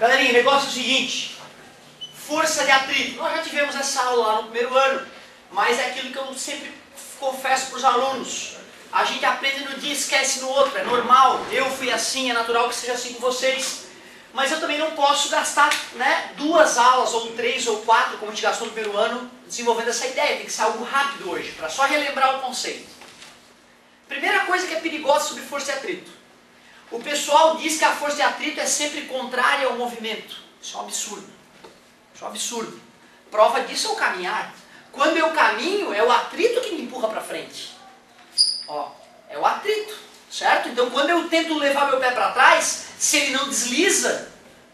Galerinha, o negócio é o seguinte, força de atrito. Nós já tivemos essa aula lá no primeiro ano, mas é aquilo que eu sempre confesso para os alunos. A gente aprende no dia e esquece no outro, é normal. Eu fui assim, é natural que seja assim com vocês. Mas eu também não posso gastar, né, 2 aulas, ou 3 ou 4, como a gente gastou no primeiro ano, desenvolvendo essa ideia. Tem que ser algo rápido hoje, para só relembrar o conceito. Primeira coisa que é perigosa sobre força de atrito. O pessoal diz que a força de atrito é sempre contrária ao movimento. Isso é um absurdo. Isso é um absurdo. Prova disso é o caminhar. Quando eu caminho, é o atrito que me empurra para frente. Ó, é o atrito, certo? Então quando eu tento levar meu pé para trás, se ele não desliza,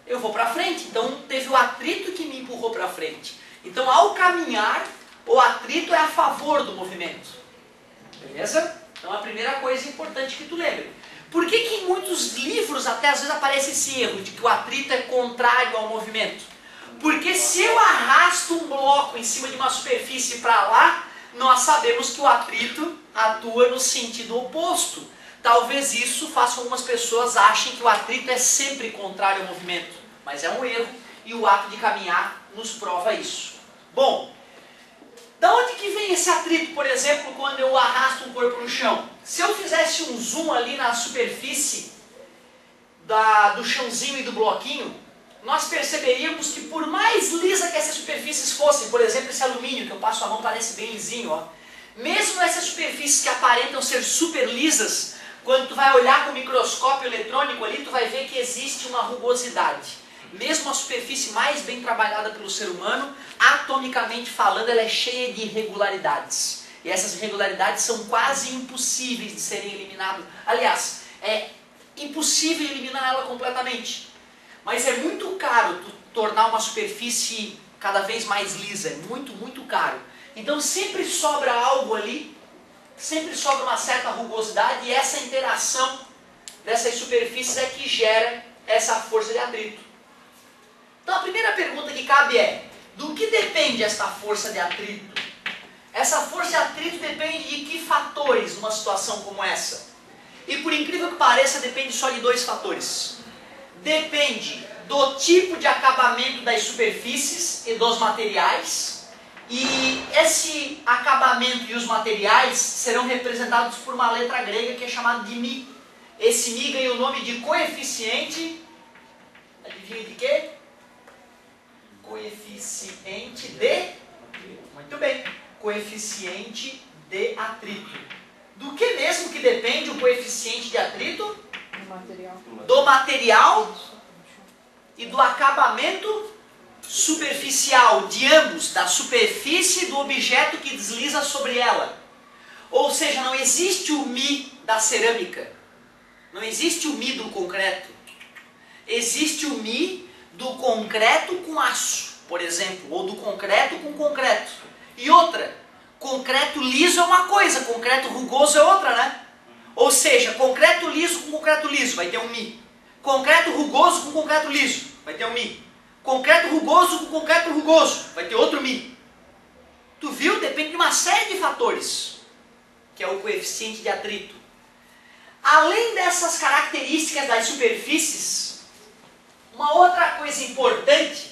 eu vou para frente. Então teve o atrito que me empurrou para frente. Então ao caminhar, o atrito é a favor do movimento. Beleza? Então a primeira coisa importante que tu lembre. Por que que em muitos livros até às vezes aparece esse erro de que o atrito é contrário ao movimento? Porque se eu arrasto um bloco em cima de uma superfície para lá, nós sabemos que o atrito atua no sentido oposto. Talvez isso faça algumas pessoas achem que o atrito é sempre contrário ao movimento. Mas é um erro e o ato de caminhar nos prova isso. Bom, da onde que vem esse atrito, por exemplo, quando eu arrasto um corpo no chão? Se eu fizesse um zoom ali na superfície do chãozinho e do bloquinho, nós perceberíamos que por mais lisa que essas superfícies fossem, por exemplo, esse alumínio que eu passo a mão parece bem lisinho, ó. Mesmo essas superfícies que aparentam ser super lisas, quando tu vai olhar com o microscópio eletrônico ali, tu vai ver que existe uma rugosidade. Mesmo a superfície mais bem trabalhada pelo ser humano, atomicamente falando, ela é cheia de irregularidades. E essas irregularidades são quase impossíveis de serem eliminadas. Aliás, é impossível eliminar ela completamente. Mas é muito caro tu tornar uma superfície cada vez mais lisa. É muito, muito caro. Então sempre sobra algo ali, sempre sobra uma certa rugosidade e essa interação dessas superfícies é que gera essa força de atrito. Então a primeira pergunta que cabe é, do que depende esta força de atrito? Essa força de atrito depende de que fatores numa situação como essa? E por incrível que pareça, depende só de 2 fatores. Depende do tipo de acabamento das superfícies e dos materiais. E esse acabamento e os materiais serão representados por uma letra grega que é chamada de μ. Esse μ ganha o nome de coeficiente, adivinha de quê? Coeficiente de... Muito bem. Coeficiente de atrito. Do que mesmo que depende o coeficiente de atrito? Do material e do acabamento superficial de ambos, da superfície do objeto que desliza sobre ela. Ou seja, não existe o μ da cerâmica. Não existe o μ do concreto. Existe o μ do concreto com aço, por exemplo, ou do concreto com concreto. E outra, concreto liso é uma coisa, concreto rugoso é outra, né? Ou seja, concreto liso com concreto liso vai ter um μ. Concreto rugoso com concreto liso vai ter um μ. Concreto rugoso com concreto rugoso vai ter outro μ. Tu viu? Depende de uma série de fatores, que é o coeficiente de atrito. Além dessas características das superfícies, uma outra coisa importante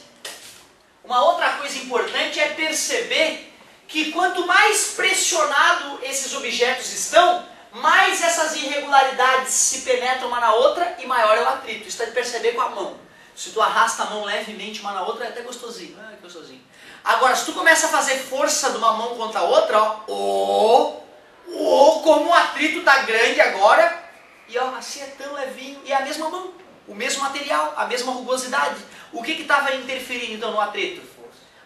é perceber que quanto mais pressionado esses objetos estão, mais essas irregularidades se penetram uma na outra e maior é o atrito. Isso dá de perceber com a mão. Se tu arrasta a mão levemente uma na outra, é até gostosinho. Ah, gostosinho. Agora, se tu começa a fazer força de uma mão contra a outra, ó, como o atrito tá grande agora, e ó, assim é tão levinho, e é a mesma mão, o mesmo material, a mesma rugosidade. O que estava interferindo então no atrito?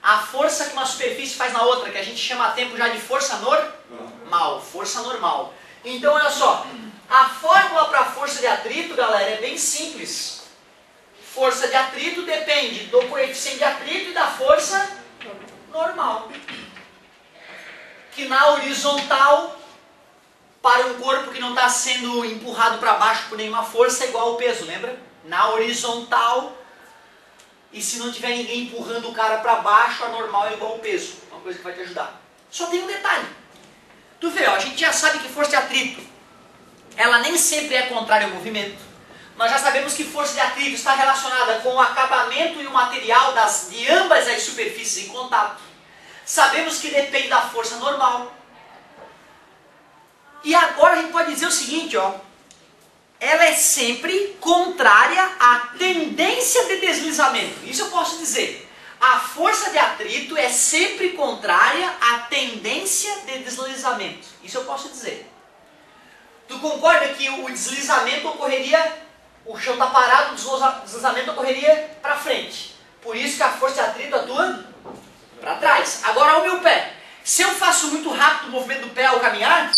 A força que uma superfície faz na outra, que a gente chama a tempo já de força normal. Força normal. Então olha só, a fórmula para a força de atrito, galera, é bem simples. Força de atrito depende do coeficiente de atrito e da força normal. Que na horizontal, para um corpo que não está sendo empurrado para baixo por nenhuma força, é igual ao peso, lembra? Na horizontal, e se não tiver ninguém empurrando o cara para baixo, a normal é igual ao peso. Uma coisa que vai te ajudar. Só tem um detalhe. Tu vê, ó, a gente já sabe que força de atrito, ela nem sempre é contrária ao movimento. Nós já sabemos que força de atrito está relacionada com o acabamento e o material de ambas as superfícies em contato. Sabemos que depende da força normal. E agora a gente pode dizer o seguinte, ó. Ela é sempre contrária à tendência de deslizamento. Isso eu posso dizer. A força de atrito é sempre contrária à tendência de deslizamento. Isso eu posso dizer. Tu concorda que o deslizamento ocorreria, o chão está parado, o deslizamento ocorreria para frente. Por isso que a força de atrito atua para trás. Agora, ao meu pé. Se eu faço muito rápido o movimento do pé ao caminhar,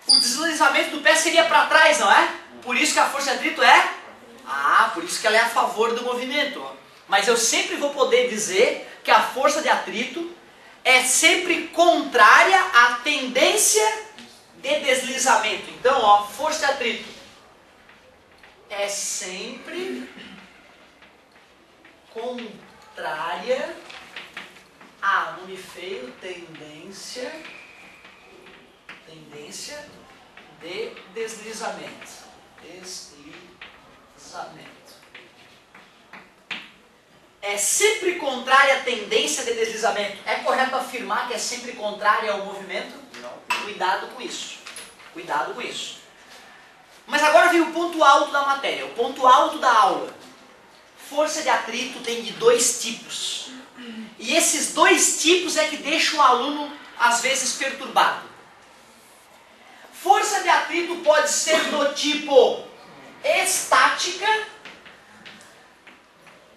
o deslizamento do pé seria para trás, não é? Por isso que a força de atrito é... por isso que ela é a favor do movimento. Ó. Mas eu sempre vou poder dizer que a força de atrito é sempre contrária à tendência de deslizamento. Então, ó, força de atrito é sempre contrária à, nome feio, tendência de deslizamento. É sempre contrária à tendência de deslizamento. É correto afirmar que é sempre contrária ao movimento? Não. Cuidado com isso. Cuidado com isso. Mas agora vem o ponto alto da matéria, o ponto alto da aula. Força de atrito tem de dois tipos. E esses dois tipos é que deixam o aluno, às vezes, perturbado. Força de atrito pode ser do tipo estática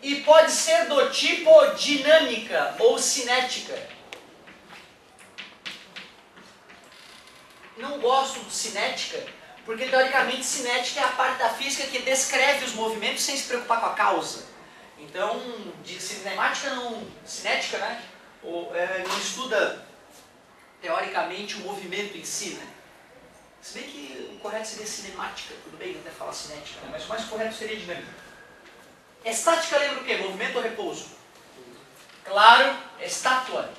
e pode ser do tipo dinâmica ou cinética. Não gosto de cinética, porque teoricamente cinética é a parte da física que descreve os movimentos sem se preocupar com a causa. Então, de cinética não... cinética, né? Não estuda teoricamente o movimento em si, né? Se bem que o correto seria cinemática, tudo bem até falar cinética, né? Mas o mais correto seria dinâmica. Estática lembra o quê? Movimento ou repouso? Claro, estátua,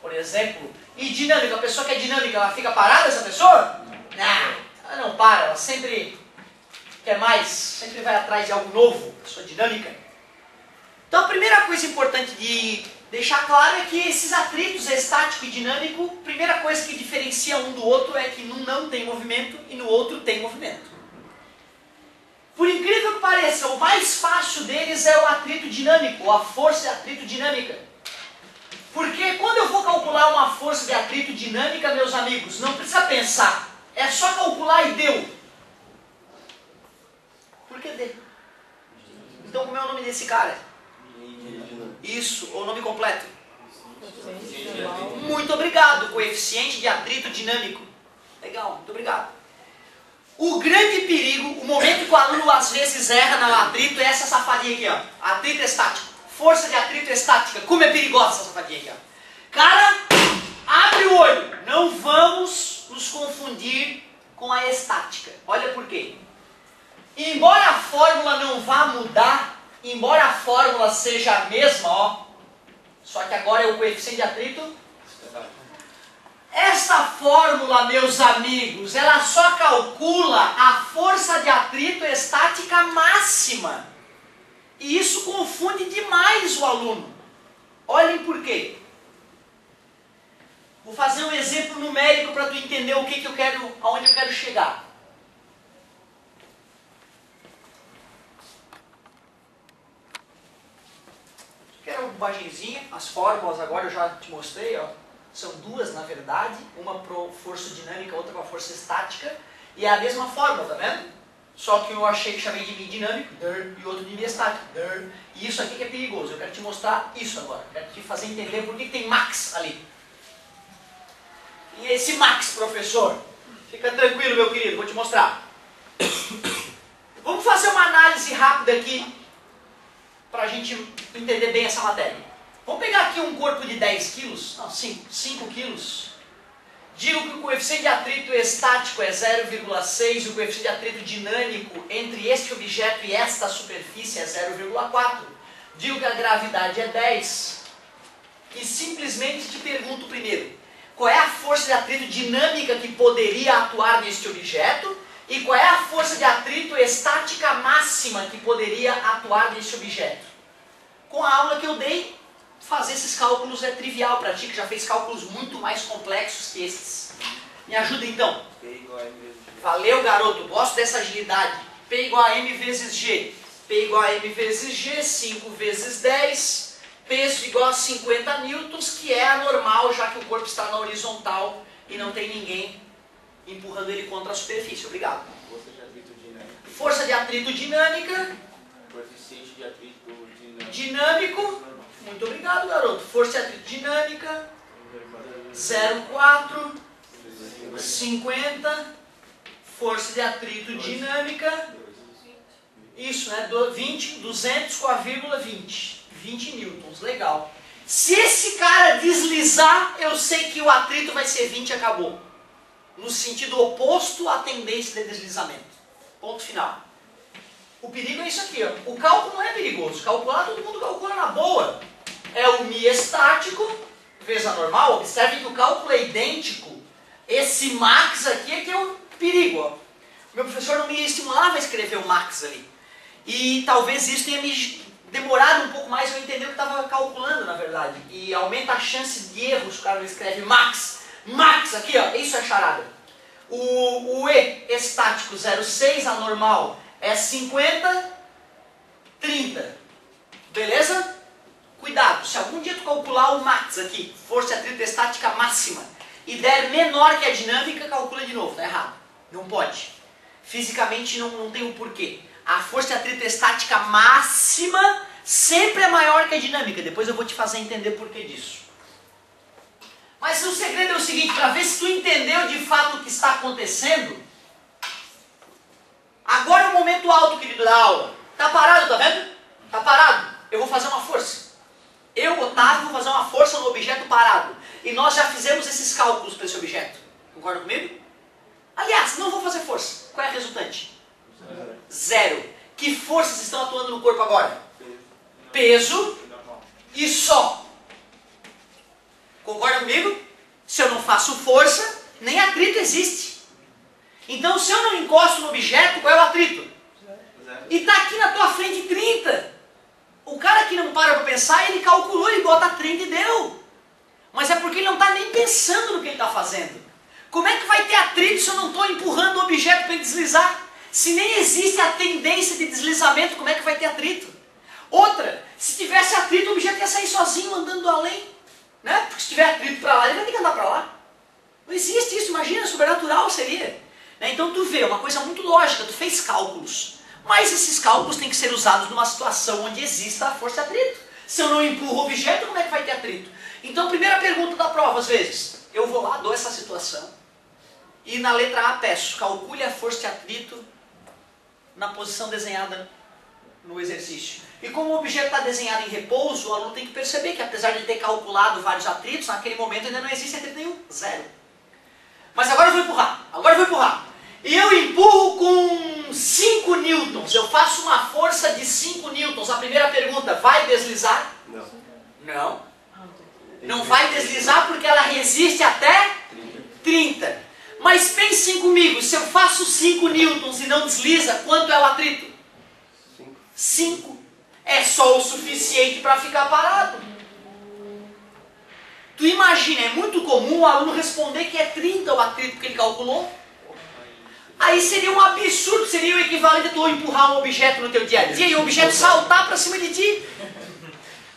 por exemplo. E dinâmica, a pessoa que é dinâmica, ela fica parada, essa pessoa? Não, ela não para, ela sempre quer mais, sempre vai atrás de algo novo, pessoa dinâmica. Então a primeira coisa importante de deixar claro é que esses atritos estático e dinâmico, a primeira coisa que diferencia um do outro é que num não tem movimento e no outro tem movimento. Por incrível que pareça, o mais fácil deles é o atrito dinâmico, ou a força de atrito dinâmica. Porque quando eu vou calcular uma força de atrito dinâmica, meus amigos, não precisa pensar. É só calcular e deu. Por que deu? Então como é o nome desse cara? Isso, ou o nome completo? Muito obrigado, coeficiente de atrito dinâmico. Legal, muito obrigado. O grande perigo, o momento que o aluno às vezes erra no atrito é essa safadinha aqui, ó. Atrito estático. Força de atrito estática. Como é perigosa essa safadinha aqui, ó. Cara, abre o olho. Não vamos nos confundir com a estática. Olha por quê. Embora a fórmula não vá mudar, embora a fórmula seja a mesma, ó. Só que agora é o coeficiente de atrito. Essa fórmula, meus amigos, ela só calcula a força de atrito estática máxima. E isso confunde demais o aluno. Olhem por quê. Vou fazer um exemplo numérico para tu entender o que eu quero, aonde eu quero chegar. Quero uma bobagemzinha, as fórmulas agora eu já te mostrei, ó. São duas, na verdade, uma para força dinâmica, outra para força estática, e é a mesma fórmula, tá vendo? Só que eu chamei de Mi dinâmico, e outro de Mi estático, e isso aqui que é perigoso. Eu quero te mostrar isso agora, quero te fazer entender por que tem max ali. E esse max, professor? Fica tranquilo, meu querido, vou te mostrar. Vamos fazer uma análise rápida aqui, para a gente entender bem essa matéria. Vamos pegar aqui um corpo de 10 quilos, não, 5 quilos. Digo que o coeficiente de atrito estático é 0,6 e o coeficiente de atrito dinâmico entre este objeto e esta superfície é 0,4. Digo que a gravidade é 10. E simplesmente te pergunto primeiro, qual é a força de atrito dinâmica que poderia atuar neste objeto? E qual é a força de atrito estática máxima que poderia atuar nesse objeto? Com a aula que eu dei, fazer esses cálculos é trivial para ti, que já fez cálculos muito mais complexos que esses. Me ajuda então. P igual a M vezes G. Valeu, garoto. Gosto dessa agilidade. P igual a M vezes G. P igual a M vezes G, 5 vezes 10. Peso igual a 50 newtons, que é a normal, já que o corpo está na horizontal e não tem ninguém empurrando ele contra a superfície. Obrigado. Força de atrito dinâmica. Força de atrito dinâmica. Coeficiente de atrito dinâmico. Dinâmico. Muito obrigado, garoto. Força de atrito dinâmica. 0,4. 50. Força de atrito dinâmica. Isso, né? 20, 200 com a vírgula 20. 20 newtons. Legal. Se esse cara deslizar, eu sei que o atrito vai ser 20 e acabou. No sentido oposto à tendência de deslizamento. Ponto final. O perigo é isso aqui, ó. O cálculo não é perigoso. Calcular, todo mundo calcula na boa. É o μ estático vezes a normal. Observe que o cálculo é idêntico. Esse max aqui é que é o perigo, ó. Meu professor não me estimulava a escrever o max ali. E talvez isso tenha me demorado um pouco mais eu entender o que estava calculando, na verdade. E aumenta a chance de erros se o cara não escreve max. Max aqui, ó, isso é charada. O E estático 0,6, a normal é 50, 30. Beleza? Cuidado, se algum dia tu calcular o max aqui, força de atrito estática máxima, e der menor que a dinâmica, calcula de novo, tá errado. Não pode. Fisicamente não tem o porquê. A força de atrito estática máxima sempre é maior que a dinâmica. Depois eu vou te fazer entender o porquê disso. Mas o segredo é o seguinte, para ver se tu entendeu de fato o que está acontecendo, agora é o momento alto, querido, da aula. Tá parado, tá vendo? Tá parado. Eu vou fazer uma força. Eu, Otávio, vou fazer uma força no objeto parado. E nós já fizemos esses cálculos para esse objeto. Concorda comigo? Aliás, não vou fazer força. Qual é a resultante? Zero. Que forças estão atuando no corpo agora? Peso e só. Concorda comigo? Se eu não faço força, nem atrito existe. Então, se eu não encosto no objeto, qual é o atrito? E está aqui na tua frente 30. O cara que não para pensar, ele calculou, ele bota 30 e deu. Mas é porque ele não está nem pensando no que ele está fazendo. Como é que vai ter atrito se eu não estou empurrando o objeto para ele deslizar? Se nem existe a tendência de deslizamento, como é que vai ter atrito? Outra, se tivesse atrito, o objeto ia sair sozinho andando além. Né? Porque se tiver atrito para lá, ele vai ter que andar para lá. Não existe isso, imagina, sobrenatural seria. Né? Então tu vê, uma coisa muito lógica, tu fez cálculos. Mas esses cálculos têm que ser usados numa situação onde exista a força de atrito. Se eu não empurro o objeto, como é que vai ter atrito? Então, primeira pergunta da prova, às vezes, eu vou lá, dou essa situação, e na letra A peço, calcule a força de atrito na posição desenhada no exercício. E como o objeto está desenhado em repouso, o aluno tem que perceber que apesar de ele ter calculado vários atritos, naquele momento ainda não existe atrito nenhum, zero. Mas agora eu vou empurrar, E eu empurro com 5 newtons, eu faço uma força de 5 newtons. A primeira pergunta, vai deslizar? Não. Não. Não vai deslizar porque ela resiste até 30. Mas pensem comigo, se eu faço 5 newtons e não desliza, quanto é o atrito? 5. É só o suficiente para ficar parado. Tu imagina, é muito comum o aluno responder que é 30 o atrito que ele calculou. Aí seria um absurdo, seria o equivalente a tu empurrar um objeto no teu dia a dia e o objeto saltar para cima de ti.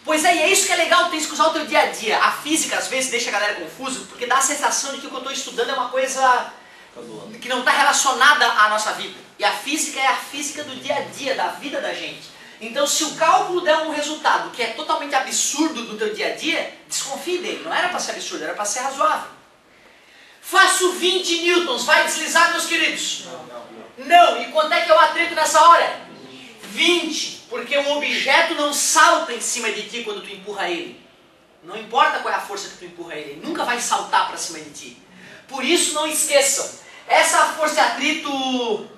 Pois é, e é isso que é legal, tem que usar o teu dia a dia. A física às vezes deixa a galera confusa, porque dá a sensação de que o que eu estou estudando é uma coisa que não está relacionada à nossa vida. E a física é a física do dia a dia, da vida da gente. Então se o cálculo der um resultado que é totalmente absurdo do teu dia a dia, desconfie dele, não era para ser absurdo, era para ser razoável. Faço 20 newtons, vai deslizar, meus queridos? Não. E quanto é que é o atrito nessa hora? 20. Porque o objeto não salta em cima de ti quando tu empurra ele. Não importa qual é a força que tu empurra ele, ele nunca vai saltar para cima de ti. Por isso não esqueçam, essa força de atrito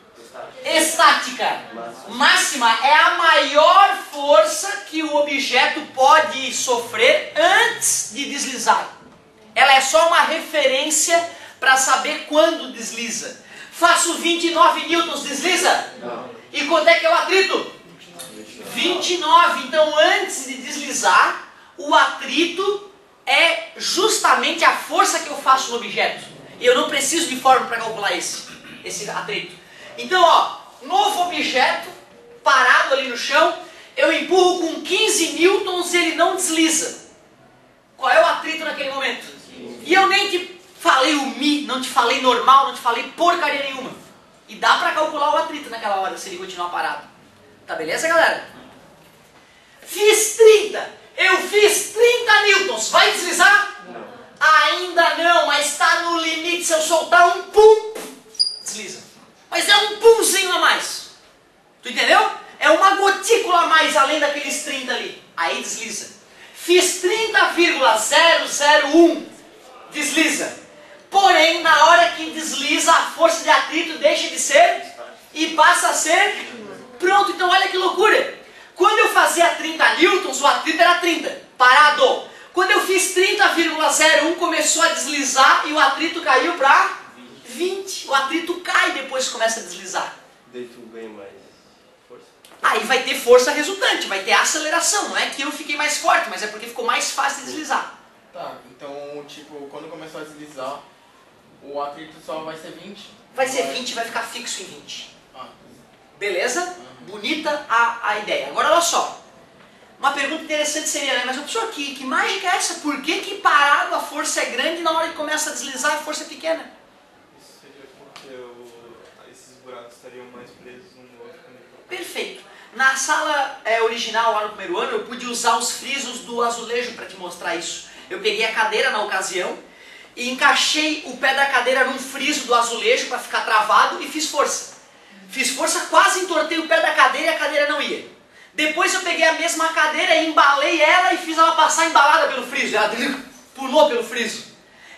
estática máxima é a maior força que o objeto pode sofrer antes de deslizar. Ela é só uma referência para saber quando desliza. Faço 29 newtons, desliza? Não. E quanto é que é o atrito? 29. Então, antes de deslizar, o atrito é justamente a força que eu faço no objeto. E eu não preciso de fórmula para calcular esse atrito. Então, ó, novo objeto, parado ali no chão, eu empurro com 15 newtons e ele não desliza. Qual é o atrito naquele momento? E eu nem te falei o mi, não te falei normal, não te falei porcaria nenhuma. E dá para calcular o atrito naquela hora, se ele continuar parado. Tá beleza, galera? Fiz 30. Eu fiz 30 newtons. Vai deslizar? Não. Ainda não, mas está no limite. Se eu soltar um pum, desliza. Mas é um pumzinho a mais. Tu entendeu? É uma gotícula a mais além daqueles 30 ali. Aí desliza. Fiz 30,001. Desliza. Porém, na hora que desliza, a força de atrito deixa de ser e passa a ser pronto. Então olha que loucura. Quando eu fazia 30 newtons, o atrito era 30, parado. Quando eu fiz 30,01, começou a deslizar e o atrito caiu para 20. O atrito cai depois que começa a deslizar. Daí tu ganha mais força. Aí vai ter força resultante, vai ter aceleração. Não é que eu fiquei mais forte, mas é porque ficou mais fácil de deslizar. Tá, então, tipo, quando começou a deslizar, o atrito só vai ser 20? Vai ser 20 e vai ficar fixo em 20. Ah, Beleza? Bonita a ideia. Agora olha só. Uma pergunta interessante seria, né? Mas professor, que mágica é essa? Por que parado a força é grande e na hora que começa a deslizar a força é pequena? Isso seria porque esses buracos estariam mais presos um no outro. Perfeito. Na sala original, lá no primeiro ano, eu pude usar os frisos do azulejo para te mostrar isso. Eu peguei a cadeira na ocasião e encaixei o pé da cadeira num friso do azulejo para ficar travado e fiz força. Fiz força, quase entortei o pé da cadeira e a cadeira não ia. Depois eu peguei a mesma cadeira e embalei ela e fiz ela passar embalada pelo friso. Ela pulou pelo friso.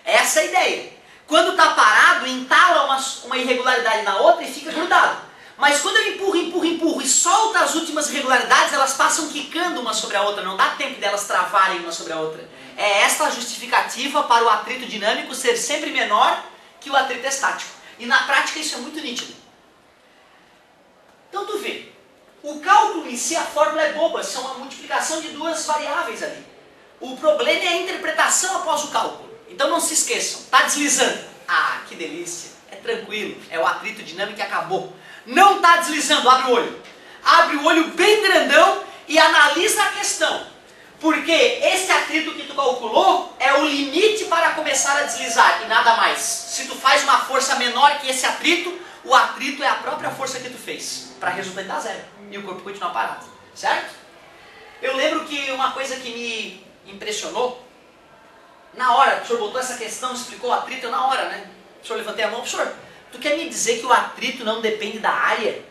Essa é a ideia. Quando está parado, entala uma irregularidade na outra e fica grudado. Mas quando eu empurro e solto as últimas irregularidades, elas passam quicando uma sobre a outra. Não dá tempo delas travarem uma sobre a outra. É esta a justificativa para o atrito dinâmico ser sempre menor que o atrito estático. E na prática isso é muito nítido. Então tu vê, o cálculo em si, a fórmula é boba, são a multiplicação de duas variáveis ali. O problema é a interpretação após o cálculo. Então não se esqueçam, está deslizando. Ah, que delícia, é tranquilo, é o atrito dinâmico que acabou. Não está deslizando, abre o olho. Abre o olho bem grandão e analisa a questão. Porque esse atrito que tu calculou é o limite para começar a deslizar e nada mais. Se tu faz uma força menor que esse atrito, o atrito é a própria força que tu fez, para resultante dar zero, e o corpo continuar parado, certo? Eu lembro que uma coisa que me impressionou, na hora, o professor botou essa questão, explicou o atrito, na hora, né? O professor, levantei a mão, professor, tu quer me dizer que o atrito não depende da área?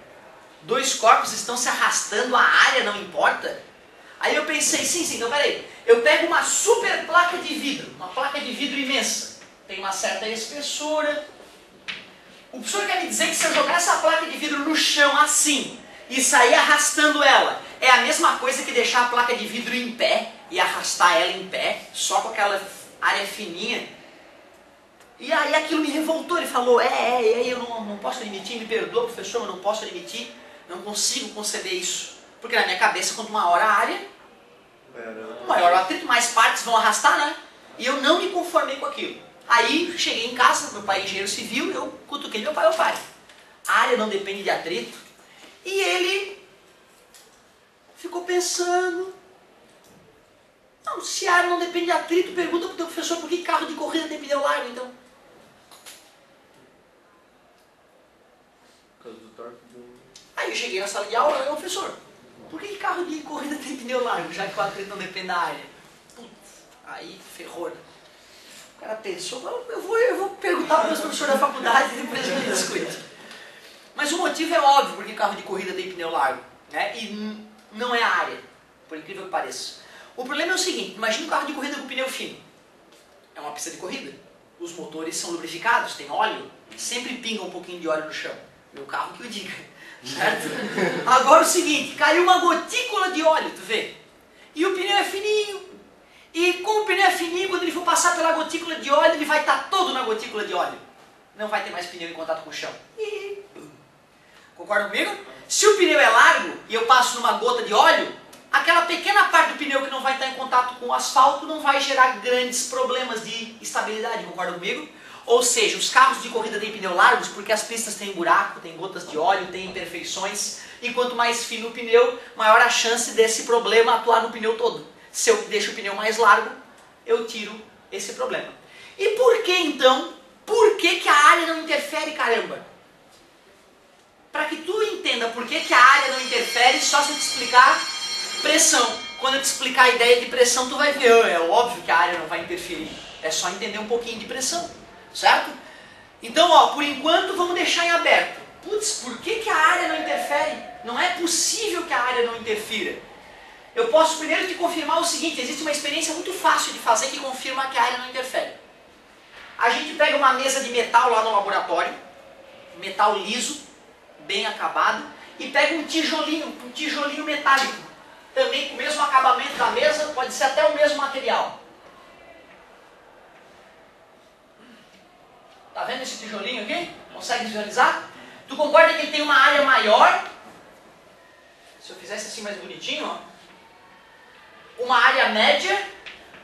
Dois corpos estão se arrastando, a área não importa? Aí eu pensei, sim, então peraí, eu pego uma super placa de vidro, uma placa de vidro imensa, tem uma certa espessura. O professor quer me dizer que se eu jogar essa placa de vidro no chão assim e sair arrastando ela, é a mesma coisa que deixar a placa de vidro em pé e arrastar ela em pé, só com aquela área fininha? E aí aquilo me revoltou, ele falou, eu não posso admitir, me perdoa professor, eu não posso admitir, não consigo conceder isso. Porque na minha cabeça, quanto maior a área, maior o atrito, mais partes vão arrastar, né? E eu não me conformei com aquilo. Aí cheguei em casa, meu pai é engenheiro civil, eu cutuquei meu pai, a área não depende de atrito. E ele ficou pensando, não, se a área não depende de atrito, pergunta para o teu professor por que carro de corrida tem pneu largo, então. Por causa do torque do... Aí eu cheguei na sala de aula, eu, professor, por que carro de corrida tem pneu largo, já que o atrito não depende da área? Putz, aí ferrou, né? O cara pensou, eu vou perguntar para o professor da faculdade e depois a gente discute. Mas o motivo é óbvio porque carro de corrida tem pneu largo, né? E não é a área, por incrível que pareça. O problema é o seguinte, imagina um carro de corrida com pneu fino. É uma pista de corrida. Os motores são lubrificados, tem óleo, sempre pinga um pouquinho de óleo no chão. Meu carro que o diga, certo? Agora o seguinte, caiu uma gotícula de óleo, tu vê? E o pneu é fininho. E com o pneu fininho, quando ele for passar pela gotícula de óleo, ele vai estar todo na gotícula de óleo. não vai ter mais pneu em contato com o chão. Concorda comigo? Se o pneu é largo e eu passo numa gota de óleo, aquela pequena parte do pneu que não vai estar em contato com o asfalto não vai gerar grandes problemas de estabilidade, concorda comigo? Ou seja, os carros de corrida têm pneu largos porque as pistas têm buraco, têm gotas de óleo, têm imperfeições, e quanto mais fino o pneu, maior a chance desse problema atuar no pneu todo. Se eu deixo o pneu mais largo, eu tiro esse problema. E por que então, por que a área não interfere, caramba? Para que tu entenda por que a área não interfere, só se eu te explicar pressão. Quando eu te explicar a ideia de pressão, tu vai ver, é óbvio que a área não vai interferir. É só entender um pouquinho de pressão, certo? Então, ó, por enquanto, vamos deixar em aberto. Putz, por que a área não interfere? Não é possível que a área não interfira. Eu posso primeiro te confirmar o seguinte, existe uma experiência muito fácil de fazer que confirma que a área não interfere. A gente pega uma mesa de metal lá no laboratório, metal liso, bem acabado, e pega um tijolinho metálico, também com o mesmo acabamento da mesa, pode ser até o mesmo material. Tá vendo esse tijolinho aqui? Consegue visualizar? Tu concorda que ele tem uma área maior? Se eu fizesse assim mais bonitinho, ó. Uma área média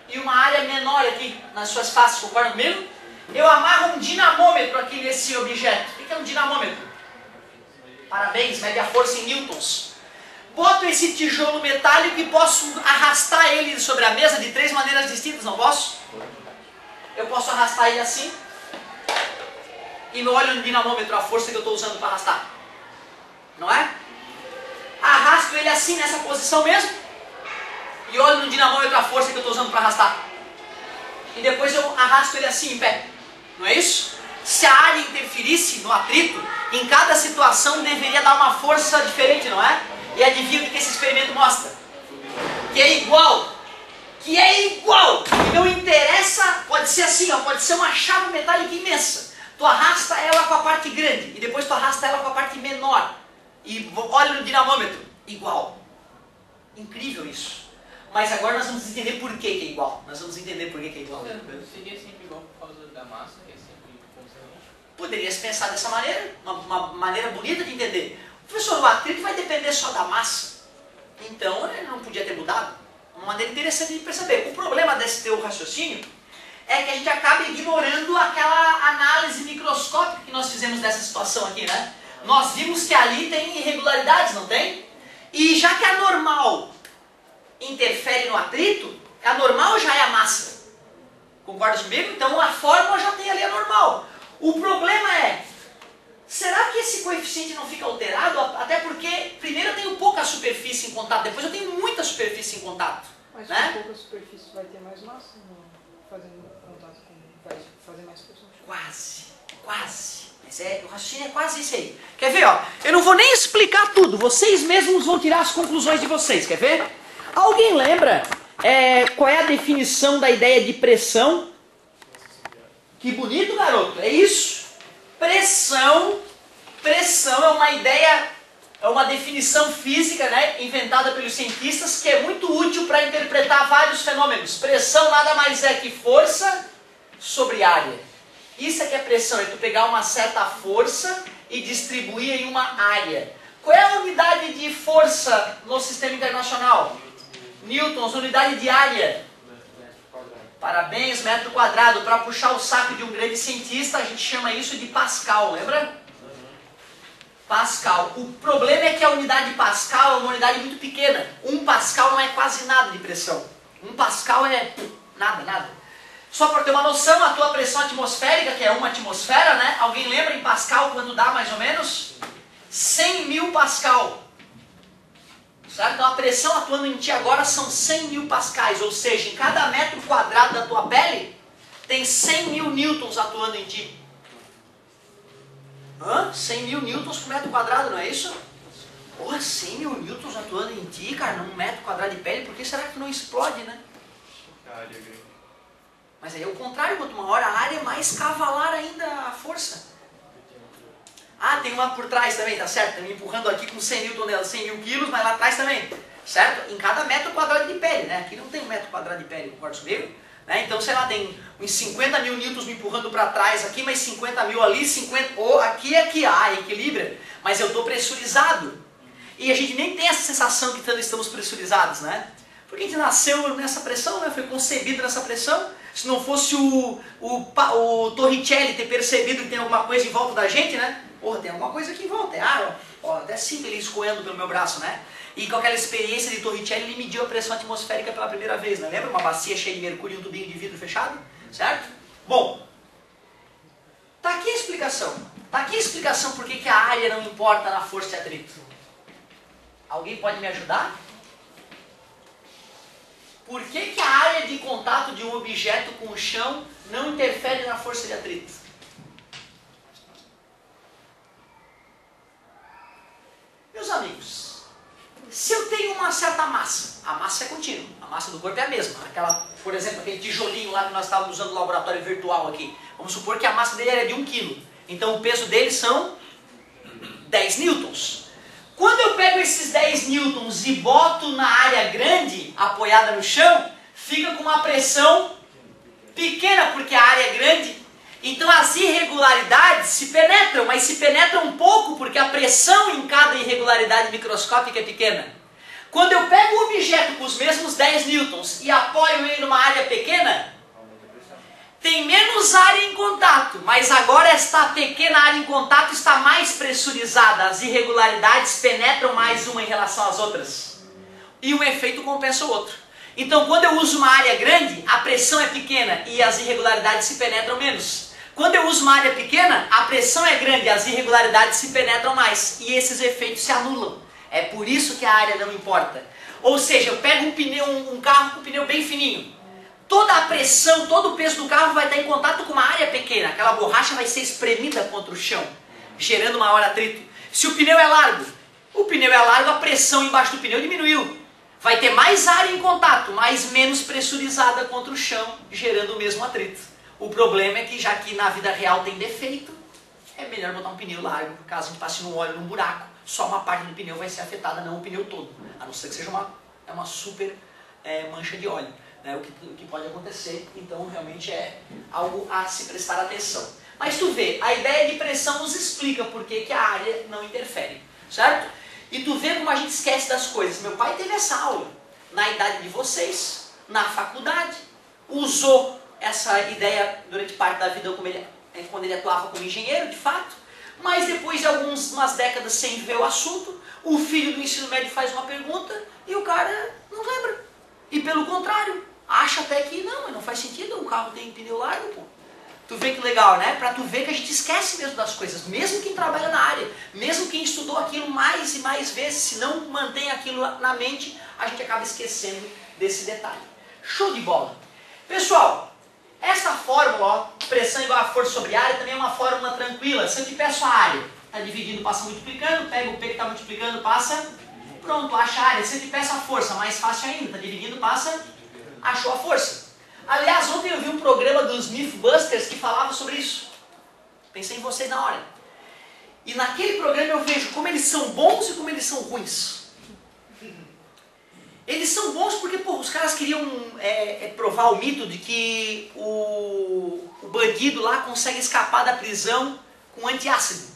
e uma área menor aqui nas suas faces, concorda comigo? Eu amarro um dinamômetro aqui nesse objeto. O que é um dinamômetro? Parabéns, mede a força em newtons. Boto esse tijolo metálico e posso arrastar ele sobre a mesa de 3 maneiras distintas, não posso? Eu posso arrastar ele assim e não olho no dinamômetro a força que eu estou usando para arrastar. Não é? Arrasto ele assim, nessa posição mesmo, e olho no dinamômetro a força que eu estou usando para arrastar. E depois eu arrasto ele assim em pé. Não é isso? Se a área interferisse no atrito, em cada situação deveria dar uma força diferente, não é? E adivinha o que esse experimento mostra? Que é igual. Que é igual. E não interessa, pode ser assim, ó, pode ser uma chapa metálica imensa. Tu arrasta ela com a parte grande e depois tu arrasta ela com a parte menor. E olha no dinamômetro. Igual. Incrível isso. Mas agora nós vamos entender por que é igual. Nós vamos entender por que é igual. Seria sempre igual por causa da massa? É sempre constante? Poderia se pensar dessa maneira, uma maneira bonita de entender. Professor, o atrito vai depender só da massa. Então ele não podia ter mudado. Uma maneira interessante de perceber. O problema desse teu raciocínio é que a gente acaba ignorando aquela análise microscópica que nós fizemos dessa situação aqui, né? Nós vimos que ali tem irregularidades, não tem? E já que a normal interfere no atrito, a normal já é a massa. Concorda comigo? Então a fórmula já tem ali a normal. O problema é, será que esse coeficiente não fica alterado? Até porque, primeiro eu tenho pouca superfície em contato, depois eu tenho muita superfície em contato. Mas né? com pouca superfície vai ter mais massa, fazendo contato com... vai fazer mais pressão. Quase. Mas o raciocínio é quase isso aí. Quer ver, ó? Eu não vou nem explicar tudo, vocês mesmos vão tirar as conclusões de vocês, quer ver? Alguém lembra qual é a definição da ideia de pressão? Que bonito, garoto, é isso. Pressão é uma ideia, é uma definição física, né, inventada pelos cientistas, que é muito útil para interpretar vários fenômenos. Pressão nada mais é que força sobre área. Isso é que é pressão, é tu pegar uma certa força e distribuir em uma área. Qual é a unidade de força no sistema internacional? Newtons, unidade de área. Parabéns, metro quadrado. Para puxar o saco de um grande cientista, a gente chama isso de Pascal, lembra? Pascal. O problema é que a unidade de Pascal é uma unidade muito pequena. 1 Pascal não é quase nada de pressão. 1 Pascal é nada. Só para ter uma noção, a tua pressão atmosférica, que é 1 atmosfera, né? Alguém lembra em Pascal quando dá mais ou menos? 100.000 Pascal. Certo? Então a pressão atuando em ti agora são 100.000 pascais, ou seja, em cada metro quadrado da tua pele tem 100.000 newtons atuando em ti. 100.000 newtons por metro quadrado, não é isso? Porra, 100.000 newtons atuando em ti, cara, num metro quadrado de pele, por que será que não explode, né? A área é grande. Mas aí é o contrário, quanto maior a área, mais cavalar ainda a força. Ah, tem uma por trás também, tá certo? Tá me empurrando aqui com 100.000 quilos, mas lá atrás também, certo? Em cada metro quadrado de pele, né? Aqui não tem metro quadrado de pele, concorda comigo? Né? Então, sei lá, tem uns 50 mil newtons me empurrando para trás aqui, mas 50 mil ali, 50... Ou aqui é que há equilíbrio, mas eu estou pressurizado. E a gente nem tem essa sensação que estamos pressurizados, né? Porque a gente nasceu nessa pressão, né? Foi concebido nessa pressão. Se não fosse o Torricelli ter percebido que tem alguma coisa em volta da gente, né? Porra, tem alguma coisa aqui em volta, é ar, ó, até sinto ele escoando pelo meu braço, né? E com aquela experiência de Torricelli, ele mediu a pressão atmosférica pela primeira vez, né? Lembra uma bacia cheia de mercúrio e um tubinho de vidro fechado? Certo? Bom, tá aqui a explicação. Tá aqui a explicação por que a área não importa na força de atrito. Alguém pode me ajudar? Por que a área de contato de um objeto com o chão não interfere na força de atrito? Meus amigos, se eu tenho uma certa massa, a massa é contínua, a massa do corpo é a mesma. Por exemplo, aquele tijolinho lá que nós estávamos usando no laboratório virtual aqui. Vamos supor que a massa dele era de 1 kg. Então o peso dele são 10 newtons. Quando eu pego esses 10 newtons e boto na área grande, apoiada no chão, fica com uma pressão pequena, porque a área é grande. Então as irregularidades se penetram, mas se penetram um pouco, porque a pressão em cada irregularidade microscópica é pequena. Quando eu pego um objeto com os mesmos 10 newtons e apoio ele numa área pequena, tem menos área em contato, mas agora esta pequena área em contato está mais pressurizada, as irregularidades penetram mais uma em relação às outras. E um efeito compensa o outro. Então quando eu uso uma área grande, a pressão é pequena e as irregularidades se penetram menos. Quando eu uso uma área pequena, a pressão é grande e as irregularidades se penetram mais. E esses efeitos se anulam. É por isso que a área não importa. Ou seja, eu pego um carro com um pneu bem fininho. Toda a pressão, todo o peso do carro vai estar em contato com uma área pequena. Aquela borracha vai ser espremida contra o chão, gerando maior atrito. Se o pneu é largo, a pressão embaixo do pneu diminuiu. Vai ter mais área em contato, mas menos pressurizada contra o chão, gerando o mesmo atrito. O problema é que, já que na vida real tem defeito, é melhor botar um pneu largo. Caso a gente passe no óleo num buraco, só uma parte do pneu vai ser afetada, não o pneu todo. A não ser que seja uma super mancha de óleo. Né, o que pode acontecer, então realmente é algo a se prestar atenção. Mas tu vê, a ideia de pressão nos explica por que a área não interfere, certo? E tu vê como a gente esquece das coisas. Meu pai teve essa aula na idade de vocês, na faculdade, usou essa ideia durante parte da vida quando ele atuava como engenheiro, de fato, mas depois de umas décadas sem ver o assunto, o filho do ensino médio faz uma pergunta e o cara não lembra. E pelo contrário, acha até que não faz sentido, o carro tem pneu largo, pô. Tu vê que legal, né? Pra tu ver que a gente esquece mesmo das coisas, mesmo quem trabalha na área, mesmo quem estudou aquilo mais e mais vezes, se não mantém aquilo na mente, a gente acaba esquecendo desse detalhe. Show de bola! Pessoal, essa fórmula, ó, pressão igual a força sobre área, também é uma fórmula tranquila. Se eu te peço a área, tá dividindo, passa multiplicando, pega o P que está multiplicando, passa... Pronto, acha a área. Se eu te peço a força, mais fácil ainda. Está dividindo, passa, achou a força. Aliás, ontem eu vi um programa dos Mythbusters que falava sobre isso. Pensei em vocês na hora. E naquele programa eu vejo como eles são bons e como eles são ruins. Eles são bons porque, pô, os caras queriam provar o mito de que o bandido lá consegue escapar da prisão com antiácido.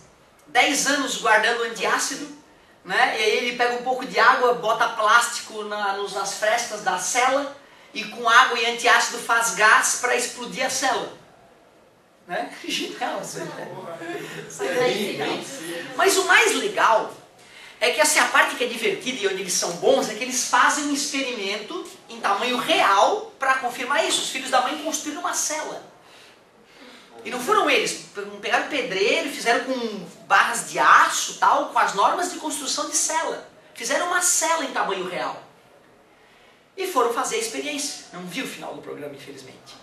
10 anos guardando antiácido. Né? E aí ele pega um pouco de água, bota plástico nas frestas da cela e com água e antiácido faz gás para explodir a cela. Né? Genial, mas o mais legal é que assim, a parte que é divertida e onde eles são bons é que eles fazem um experimento em tamanho real para confirmar isso. Os filhos da mãe construíram uma cela. E não foram eles, pegaram pedreiro, fizeram com barras de aço, tal, com as normas de construção de cela. Fizeram uma cela em tamanho real. E foram fazer a experiência. Não vi o final do programa, infelizmente.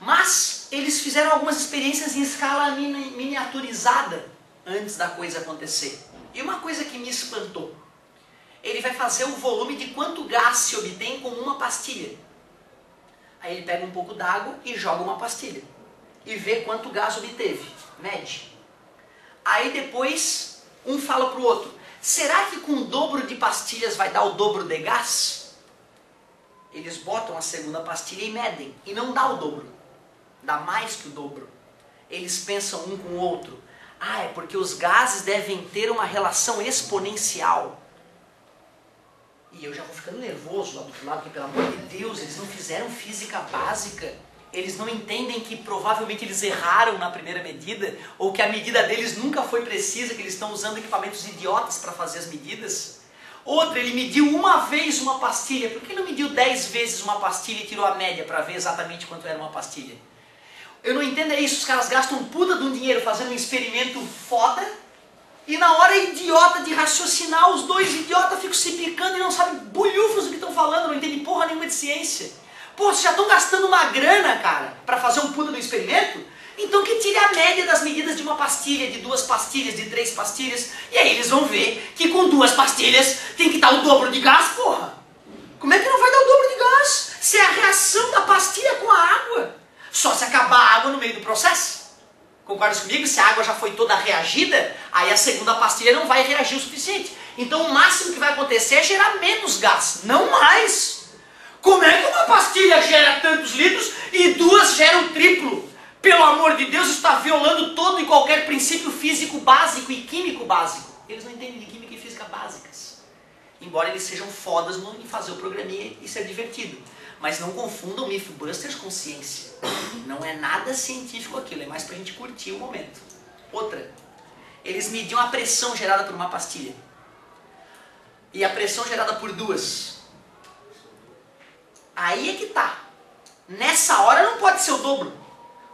Mas eles fizeram algumas experiências em escala miniaturizada antes da coisa acontecer. E uma coisa que me espantou. Ele vai fazer o volume de quanto gás se obtém com uma pastilha. Aí ele pega um pouco d'água e joga uma pastilha. E vê quanto gás obteve, mede. Aí depois, um fala para o outro, será que com o dobro de pastilhas vai dar o dobro de gás? eles botam a segunda pastilha e medem. E não dá o dobro. Dá mais que o dobro. Eles pensam um com o outro. Ah, é porque os gases devem ter uma relação exponencial. E eu já vou ficando nervoso lá do outro lado, porque pelo amor de Deus, eles não fizeram física básica. Eles não entendem que provavelmente eles erraram na primeira medida, ou que a medida deles nunca foi precisa, que eles estão usando equipamentos idiotas para fazer as medidas. Outra, ele mediu uma vez uma pastilha. Por que não mediu 10 vezes uma pastilha e tirou a média para ver exatamente quanto era uma pastilha? Eu não entendo é isso, os caras gastam um puta de um dinheiro fazendo um experimento foda, e na hora idiota de raciocinar, os dois idiotas ficam se picando e não sabem bolhufos do que estão falando, não entendem porra nenhuma de ciência. Pô, vocês já estão gastando uma grana, cara, para fazer um puta do experimento? Então que tire a média das medidas de uma pastilha, de 2 pastilhas, de 3 pastilhas, e aí eles vão ver que com 2 pastilhas tem que dar o dobro de gás, porra. Como é que não vai dar o dobro de gás? Se é a reação da pastilha com a água. Só se acabar a água no meio do processo. Concordas comigo? Se a água já foi toda reagida, aí a segunda pastilha não vai reagir o suficiente. Então o máximo que vai acontecer é gerar menos gás, não mais. Como é que uma pastilha gera tantos litros e 2 geram triplo? Pelo amor de Deus, isso está violando todo e qualquer princípio físico básico e químico básico. Eles não entendem de química e física básicas. Embora eles sejam fodas em fazer o programinha e ser divertido. Mas não confundam Mythbusters com ciência. Não é nada científico aquilo, é mais pra gente curtir o momento. Outra, eles mediam a pressão gerada por uma pastilha. E a pressão gerada por 2. Aí é que tá. Nessa hora não pode ser o dobro.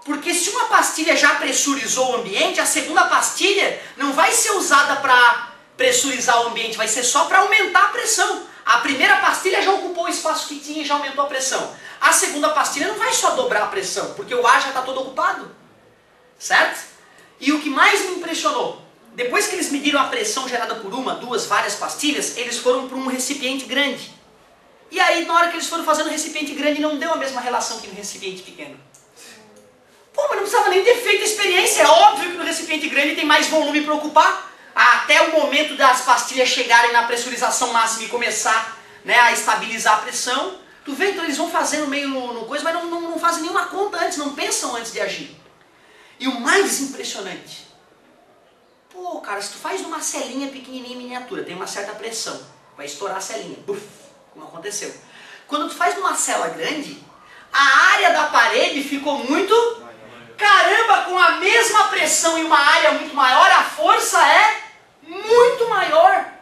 Porque se uma pastilha já pressurizou o ambiente, a segunda pastilha não vai ser usada para pressurizar o ambiente, vai ser só para aumentar a pressão. A primeira pastilha já ocupou o espaço que tinha e já aumentou a pressão. A segunda pastilha não vai só dobrar a pressão, porque o ar já está todo ocupado. Certo? E o que mais me impressionou, depois que eles mediram a pressão gerada por 1, 2, várias pastilhas, eles foram para um recipiente grande. E aí, na hora que eles foram fazendo o recipiente grande, não deu a mesma relação que no recipiente pequeno. Pô, mas não precisava nem ter feito a experiência. É óbvio que no recipiente grande tem mais volume para ocupar. Até o momento das pastilhas chegarem na pressurização máxima e começar, né, a estabilizar a pressão. Tu vê, então eles vão fazendo meio no coisa, mas não fazem nenhuma conta antes, não pensam antes de agir. E o mais impressionante, pô, cara, se tu faz numa celinha pequenininha, miniatura, tem uma certa pressão, vai estourar a celinha, buf, como aconteceu. Quando tu faz numa cela grande, a área da parede ficou muito... Caramba, com a mesma pressão em uma área muito maior, a força é muito maior.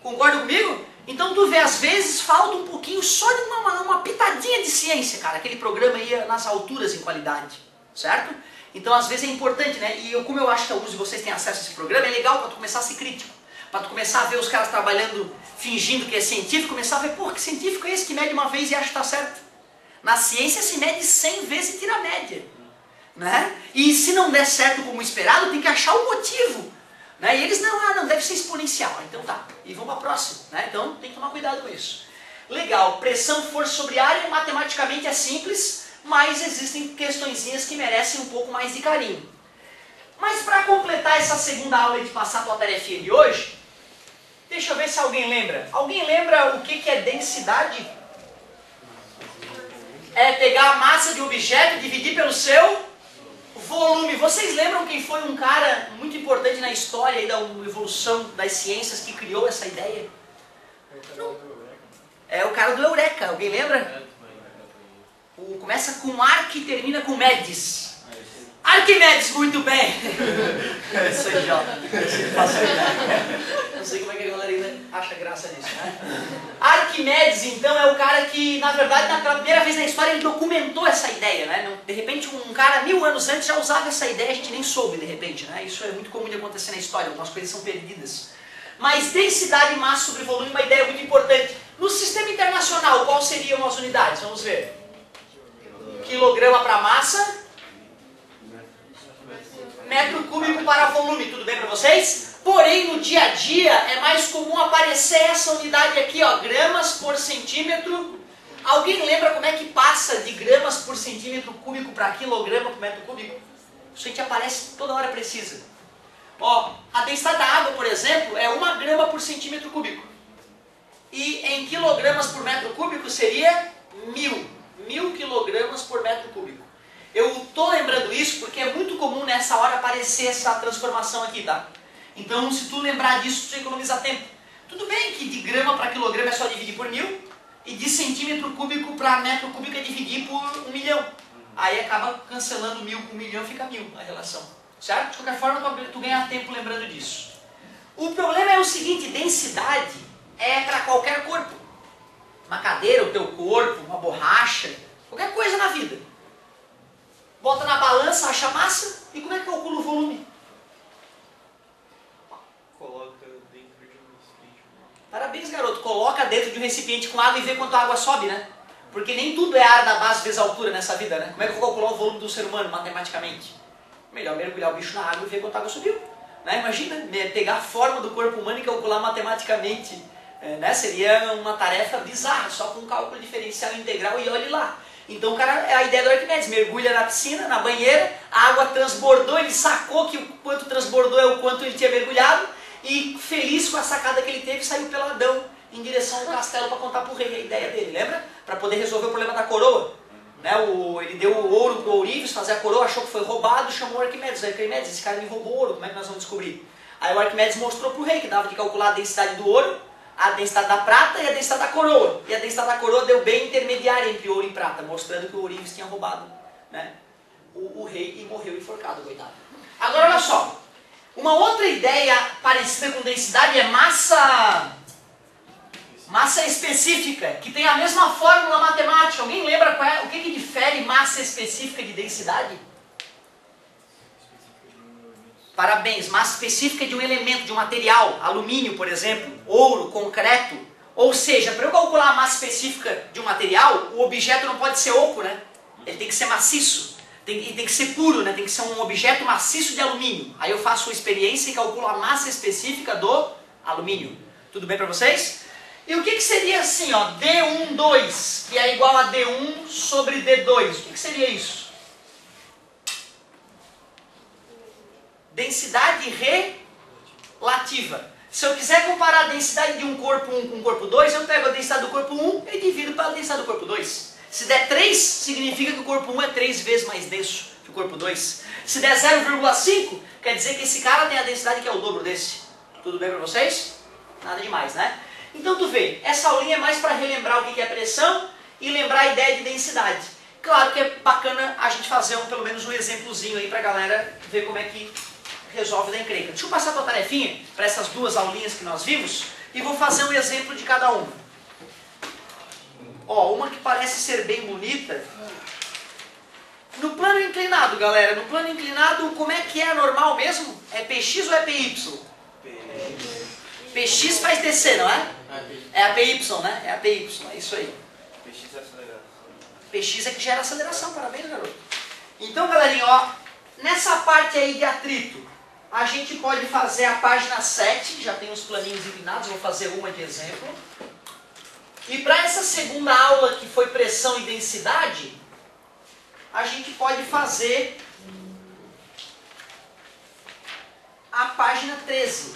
Concorda comigo? Então tu vê, às vezes falta um pouquinho só de uma pitadinha de ciência, cara. Aquele programa ia nas alturas em qualidade, certo? Então às vezes é importante, né? E como eu acho que alguns de vocês têm acesso a esse programa, é legal para tu começar a ser crítico. Para tu começar a ver os caras trabalhando, fingindo que é científico, começar a ver, pô, que científico é esse que mede uma vez e acha que tá certo? Na ciência se mede 100 vezes e tira a média. Né? E se não der certo como esperado, tem que achar o motivo. Né? E eles, não deve ser exponencial. Então tá, e vamos para a próxima. Né? Então tem que tomar cuidado com isso. Legal, pressão, força sobre área, matematicamente é simples, mas existem questõezinhas que merecem um pouco mais de carinho. Mas para completar essa segunda aula e de passar a tua tarefinha de hoje, deixa eu ver se alguém lembra. Alguém lembra o que é densidade? É pegar a massa de um objeto e dividir pelo seu volume. Vocês lembram quem foi um cara muito importante na história e da evolução das ciências que criou essa ideia? Não. É o cara do Eureka. Alguém lembra? Começa com Arq e termina com Medes. Arquimedes, muito bem. Eu sou idiota. Não sei como é que a galera ainda acha graça nisso, né? Arquimedes, então, é o cara que, na verdade, naquela primeira vez na história, ele documentou essa ideia, né? De repente, um cara 1000 anos antes já usava essa ideia, a gente nem soube, de repente, né? Isso é muito comum de acontecer na história, algumas coisas são perdidas. Mas densidade, massa sobre volume, uma ideia muito importante. No sistema internacional, quais seriam as unidades? Vamos ver. Quilograma para massa, metro cúbico para volume, tudo bem para vocês? Porém, no dia a dia, é mais comum aparecer essa unidade aqui, ó, gramas por centímetro. Alguém lembra como é que passa de gramas por centímetro cúbico para quilograma por metro cúbico? Isso a gente aparece toda hora precisa. Ó, a densidade da água, por exemplo, é 1 grama por centímetro cúbico. E em quilogramas por metro cúbico seria 1000 quilogramas por metro cúbico. Eu estou lembrando isso porque é muito comum nessa hora aparecer essa transformação aqui, tá? Então, se tu lembrar disso, tu economiza tempo. Tudo bem que de grama para quilograma é só dividir por 1000, e de centímetro cúbico para metro cúbico é dividir por 1.000.000. Aí acaba cancelando 1000 com 1.000.000, fica 1000 a relação. Certo? De qualquer forma, tu ganha tempo lembrando disso. O problema é o seguinte, densidade é para qualquer corpo. Uma cadeira, o teu corpo, uma borracha, qualquer coisa na vida. Bota na balança, acha massa, e como é que calcula o volume? Coloca dentro de um recipiente. Parabéns, garoto. Coloca dentro de um recipiente com água e vê quanto a água sobe, né? Porque nem tudo é ar da base vezes altura nessa vida, né? Como é que eu vou calcular o volume do ser humano matematicamente? Melhor mergulhar o bicho na água e ver quanto a água subiu. Né? Imagina, pegar a forma do corpo humano e calcular matematicamente. Né? Seria uma tarefa bizarra, só com um cálculo diferencial integral e olhe lá. Então o cara, a ideia do Arquimedes, mergulha na piscina, na banheira, a água transbordou, ele sacou que o quanto transbordou é o quanto ele tinha mergulhado, e feliz com a sacada que ele teve, saiu peladão em direção ao castelo para contar para o rei a ideia dele, lembra? Para poder resolver o problema da coroa. Né? Ele deu o ouro para o Ourives fazer a coroa, achou que foi roubado, chamou o Arquimedes. Arquimedes, esse cara me roubou ouro, como é que nós vamos descobrir? Aí o Arquimedes mostrou para o rei que dava de calcular a densidade do ouro, a densidade da prata e a densidade da coroa. E a densidade da coroa deu bem intermediária entre ouro e prata, mostrando que o Ourives tinha roubado, né, o rei e morreu enforcado, coitado. Agora olha só, uma outra ideia parecida com densidade é massa específica, que tem a mesma fórmula matemática. Alguém lembra qual é, o que difere massa específica de densidade? Parabéns, massa específica de um elemento, de um material, alumínio, por exemplo, ouro, concreto. Ou seja, para eu calcular a massa específica de um material, o objeto não pode ser oco, né? Ele tem que ser maciço, tem que ser puro, né? Tem que ser um objeto maciço de alumínio. Aí eu faço uma experiência e calculo a massa específica do alumínio. Tudo bem para vocês? E o que seria assim, ó, D12, que é igual a D1 sobre D2? O que seria isso? Densidade relativa. Se eu quiser comparar a densidade de um corpo 1 com um corpo 2, eu pego a densidade do corpo 1 e divido pela densidade do corpo 2. Se der 3, significa que o corpo 1 é 3 vezes mais denso que o corpo 2. Se der 0,5, quer dizer que esse cara tem a densidade que é o dobro desse. Tudo bem para vocês? Nada demais, né? Então tu vê, essa aulinha é mais para relembrar o que é pressão e lembrar a ideia de densidade. Claro que é bacana a gente fazer pelo menos um exemplozinho aí pra galera ver como é que resolve da encrenca. Deixa eu passar a tua tarefinha para essas duas aulinhas que nós vimos e vou fazer um exemplo de cada uma. Ó, uma que parece ser bem bonita. No plano inclinado, galera, no plano inclinado, como é que é normal mesmo? É PX ou é PY? PX faz descer, não é? É a PY, né? É a PY, é isso aí. PX é aceleração. PX é que gera aceleração, parabéns, garoto. Então, galerinha, ó, nessa parte aí de atrito, a gente pode fazer a página 7, já tem os planinhos inclinados, vou fazer uma de exemplo. E para essa segunda aula, que foi pressão e densidade, a gente pode fazer a página 13.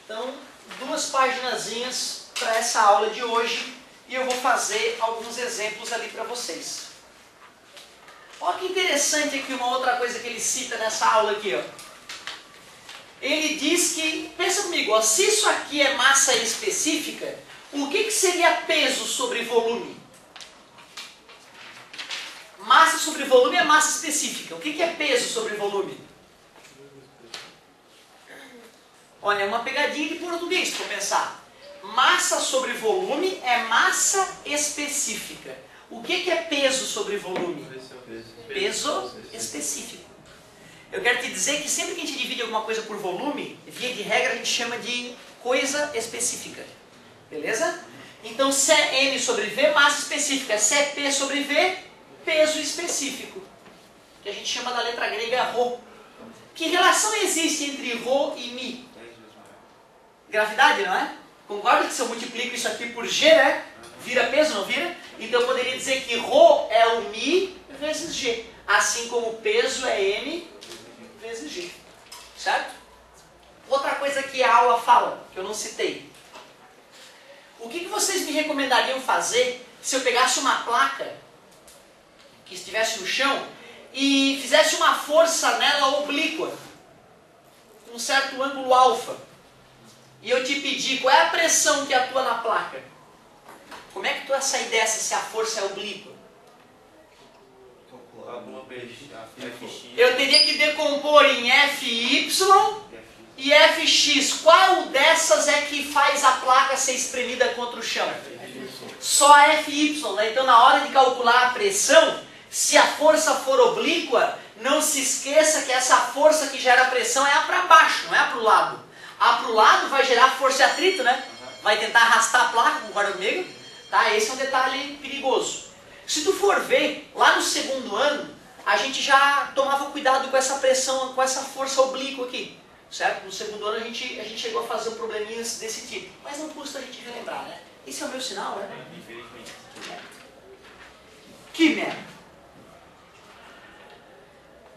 Então, duas paginazinhas para essa aula de hoje, e eu vou fazer alguns exemplos ali para vocês. Olha que interessante aqui uma outra coisa que ele cita nessa aula aqui, ó. Ele diz que, pensa comigo, ó, se isso aqui é massa específica, o que seria peso sobre volume? Massa sobre volume é massa específica. O que é peso sobre volume? Olha, é uma pegadinha de português para pensar. Massa sobre volume é massa específica. O que é peso sobre volume? Peso específico. Eu quero te dizer que sempre que a gente divide alguma coisa por volume, via de regra a gente chama de coisa específica. Beleza? Então, se é M sobre V, massa específica. Se é P sobre V, peso específico. Que a gente chama da letra grega ρ. Que relação existe entre ρ e μ? Gravidade, não é? Concorda que se eu multiplico isso aqui por G, né? Vira peso, não vira? Então eu poderia dizer que ρ é o μ vezes G. Assim como peso é M vezes G. Certo? Outra coisa que a aula fala, que eu não citei. O que vocês me recomendariam fazer se eu pegasse uma placa que estivesse no chão e fizesse uma força nela oblíqua, um certo ângulo alfa, e eu te pedir qual é a pressão que atua na placa, como é que tu vai sair dessa se a força é oblíqua? Eu teria que decompor em Fy e Fx. Qual dessas é que faz a placa ser espremida contra o chão? Só a Fy, né? Então na hora de calcular a pressão, se a força for oblíqua, não se esqueça que essa força que gera pressão é a para baixo, não é a para o lado. A para o lado vai gerar força de atrito, né? Vai tentar arrastar a placa, concorda comigo? Tá? Esse é um detalhe perigoso. Se tu for ver, lá no segundo ano, a gente já tomava cuidado com essa pressão, com essa força oblíqua aqui. Certo? No segundo ano a gente chegou a fazer probleminhas desse tipo. Mas não custa a gente relembrar, né? Esse é o meu sinal, né? Que merda.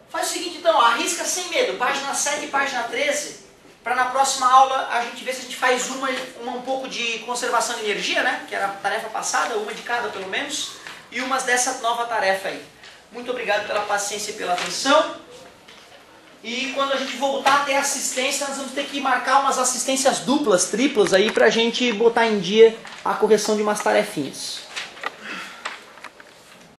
Faz o seguinte então, ó, arrisca sem medo, página 7 e página 13, para na próxima aula a gente ver se a gente faz um pouco de conservação de energia, né? Que era a tarefa passada, uma de cada pelo menos, e umas dessa nova tarefa aí. Muito obrigado pela paciência e pela atenção. E quando a gente voltar a ter assistência, nós vamos ter que marcar umas assistências duplas, triplas aí, pra gente botar em dia a correção de umas tarefinhas.